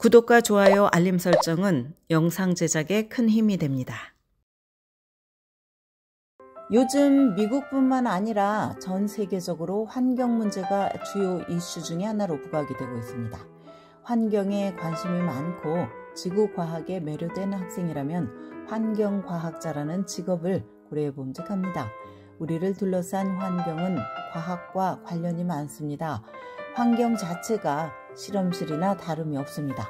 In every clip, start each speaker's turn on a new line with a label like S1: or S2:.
S1: 구독과 좋아요, 알림 설정은 영상 제작에 큰 힘이 됩니다. 요즘 미국뿐만 아니라 전 세계적으로 환경 문제가 주요 이슈 중에 하나로 부각이 되고 있습니다. 환경에 관심이 많고 지구과학에 매료된 학생이라면 환경과학자라는 직업을 고려해 봄직합니다. 우리를 둘러싼 환경은 과학과 관련이 많습니다. 환경 자체가 실험실이나 다름이 없습니다.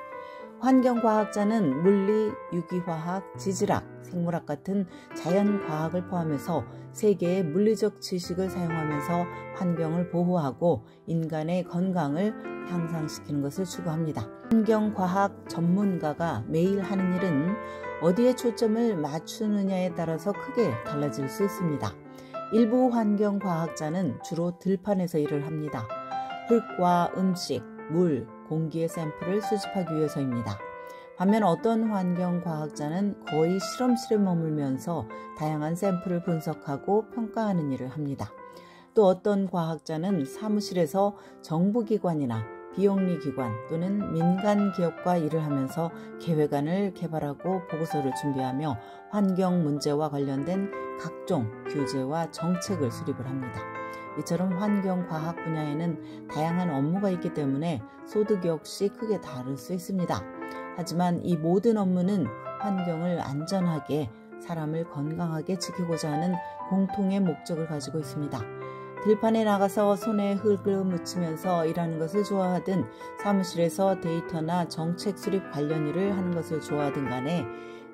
S1: 환경과학자는 물리, 유기화학, 지질학, 생물학 같은 자연과학을 포함해서 세계의 물리적 지식을 사용하면서 환경을 보호하고 인간의 건강을 향상시키는 것을 추구합니다. 환경과학 전문가가 매일 하는 일은 어디에 초점을 맞추느냐에 따라서 크게 달라질 수 있습니다. 일부 환경과학자는 주로 들판에서 일을 합니다. 흙과 음식, 물, 공기의 샘플을 수집하기 위해서입니다. 반면 어떤 환경과학자는 거의 실험실에 머물면서 다양한 샘플을 분석하고 평가하는 일을 합니다. 또 어떤 과학자는 사무실에서 정부기관이나 비영리기관 또는 민간 기업과 일을 하면서 계획안을 개발하고 보고서를 준비하며 환경 문제와 관련된 각종 규제와 정책을 수립을 합니다. 이처럼 환경과학 분야에는 다양한 업무가 있기 때문에 소득 역시 크게 다를 수 있습니다. 하지만 이 모든 업무는 환경을 안전하게, 사람을 건강하게 지키고자 하는 공통의 목적을 가지고 있습니다. 들판에 나가서 손에 흙을 묻히면서 일하는 것을 좋아하든 사무실에서 데이터나 정책 수립 관련 일을 하는 것을 좋아하든 간에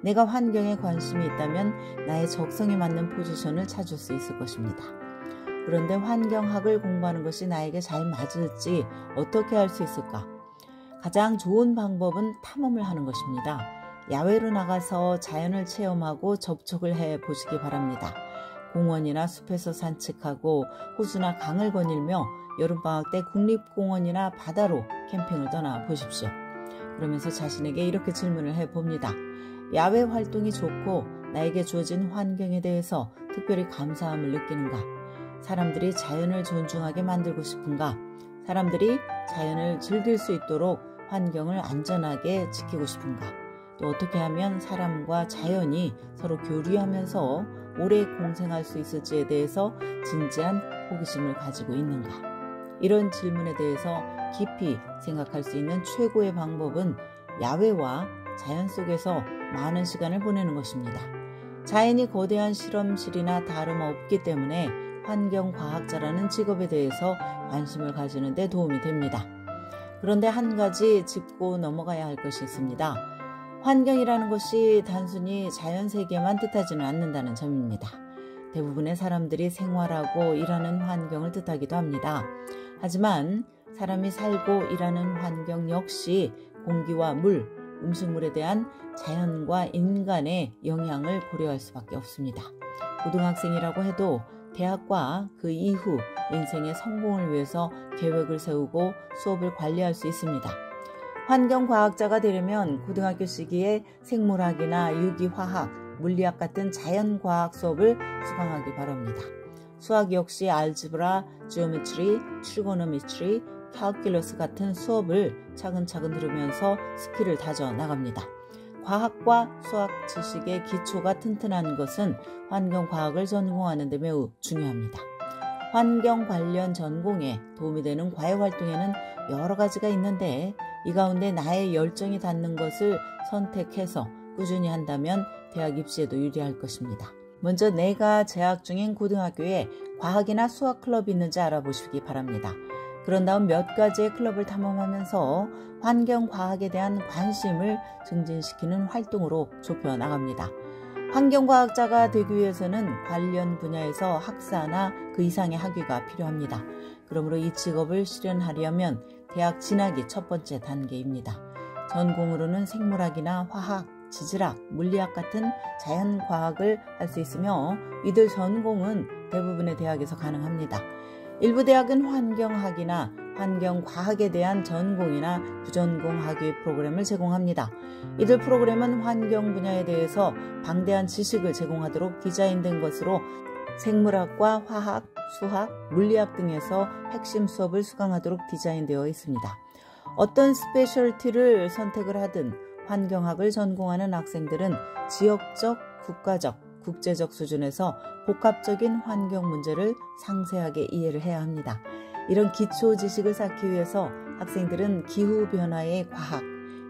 S1: 내가 환경에 관심이 있다면 나의 적성에 맞는 포지션을 찾을 수 있을 것입니다. 그런데 환경학을 공부하는 것이 나에게 잘 맞을지 어떻게 할 수 있을까? 가장 좋은 방법은 탐험을 하는 것입니다. 야외로 나가서 자연을 체험하고 접촉을 해 보시기 바랍니다. 공원이나 숲에서 산책하고 호수나 강을 거닐며 여름방학 때 국립공원이나 바다로 캠핑을 떠나 보십시오. 그러면서 자신에게 이렇게 질문을 해봅니다. 야외 활동이 좋고 나에게 주어진 환경에 대해서 특별히 감사함을 느끼는가? 사람들이 자연을 존중하게 만들고 싶은가? 사람들이 자연을 즐길 수 있도록 환경을 안전하게 지키고 싶은가? 또 어떻게 하면 사람과 자연이 서로 교류하면서 오래 공생할 수 있을지에 대해서 진지한 호기심을 가지고 있는가? 이런 질문에 대해서 깊이 생각할 수 있는 최고의 방법은 야외와 자연 속에서 많은 시간을 보내는 것입니다. 자연이 거대한 실험실이나 다름없기 때문에 환경과학자라는 직업에 대해서 관심을 가지는 데 도움이 됩니다. 그런데 한 가지 짚고 넘어가야 할 것이 있습니다. 환경이라는 것이 단순히 자연세계만 뜻하지는 않는다는 점입니다. 대부분의 사람들이 생활하고 일하는 환경을 뜻하기도 합니다. 하지만 사람이 살고 일하는 환경 역시 공기와 물, 음식물에 대한 자연과 인간의 영향을 고려할 수밖에 없습니다. 고등학생이라고 해도 대학과 그 이후 인생의 성공을 위해서 계획을 세우고 수업을 관리할 수 있습니다. 환경과학자가 되려면 고등학교 시기에 생물학이나 유기화학, 물리학 같은 자연과학 수업을 수강하기 바랍니다. 수학 역시 알지브라, 지오메트리, 트리고노메트리, 캘큘러스 같은 수업을 차근차근 들으면서 스킬을 다져 나갑니다. 과학과 수학 지식의 기초가 튼튼한 것은 환경과학을 전공하는 데 매우 중요합니다. 환경 관련 전공에 도움이 되는 과외활동에는 여러 가지가 있는데 이 가운데 나의 열정이 닿는 것을 선택해서 꾸준히 한다면 대학 입시에도 유리할 것입니다. 먼저 내가 재학 중인 고등학교에 과학이나 수학 클럽이 있는지 알아보시기 바랍니다. 그런 다음 몇 가지의 클럽을 탐험하면서 환경과학에 대한 관심을 증진시키는 활동으로 좁혀 나갑니다. 환경과학자가 되기 위해서는 관련 분야에서 학사나 그 이상의 학위가 필요합니다. 그러므로 이 직업을 실현하려면 대학 진학이 첫 번째 단계입니다. 전공으로는 생물학이나 화학, 지질학, 물리학 같은 자연과학을 할 수 있으며 이들 전공은 대부분의 대학에서 가능합니다. 일부 대학은 환경학이나 환경과학에 대한 전공이나 부전공 학위 프로그램을 제공합니다. 이들 프로그램은 환경 분야에 대해서 방대한 지식을 제공하도록 디자인된 것으로 생물학과 화학, 수학, 물리학 등에서 핵심 수업을 수강하도록 디자인되어 있습니다. 어떤 스페셜티를 선택을 하든 환경학을 전공하는 학생들은 지역적, 국가적, 국제적 수준에서 복합적인 환경 문제를 상세하게 이해를 해야 합니다. 이런 기초 지식을 쌓기 위해서 학생들은 기후변화의 과학,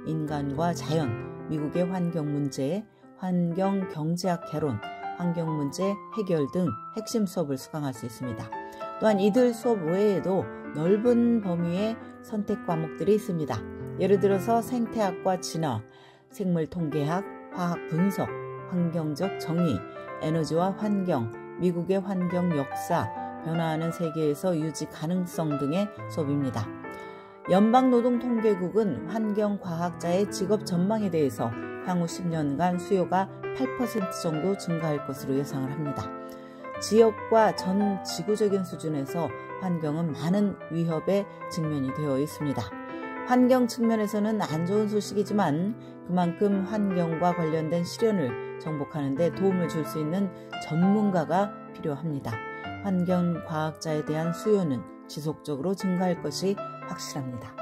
S1: 인간과 자연, 미국의 환경 문제, 환경 경제학 개론, 환경 문제 해결 등 핵심 수업을 수강할 수 있습니다. 또한 이들 수업 외에도 넓은 범위의 선택 과목들이 있습니다. 예를 들어서 생태학과 진화, 생물통계학, 화학 분석, 환경적 정의, 에너지와 환경, 미국의 환경 역사, 변화하는 세계에서 유지 가능성 등의 수업입니다. 연방노동통계국은 환경과학자의 직업 전망에 대해서 향후 10년간 수요가 8% 정도 증가할 것으로 예상을 합니다. 지역과 전 지구적인 수준에서 환경은 많은 위협에 직면이 되어 있습니다. 환경 측면에서는 안 좋은 소식이지만 그만큼 환경과 관련된 시련을 정복하는 데 도움을 줄 수 있는 전문가가 필요합니다. 환경과학자에 대한 수요는 지속적으로 증가할 것이 확실합니다.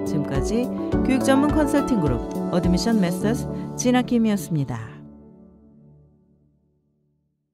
S1: 지금까지 교육전문 컨설팅 그룹 어드미션 메서스 진아킴이었습니다.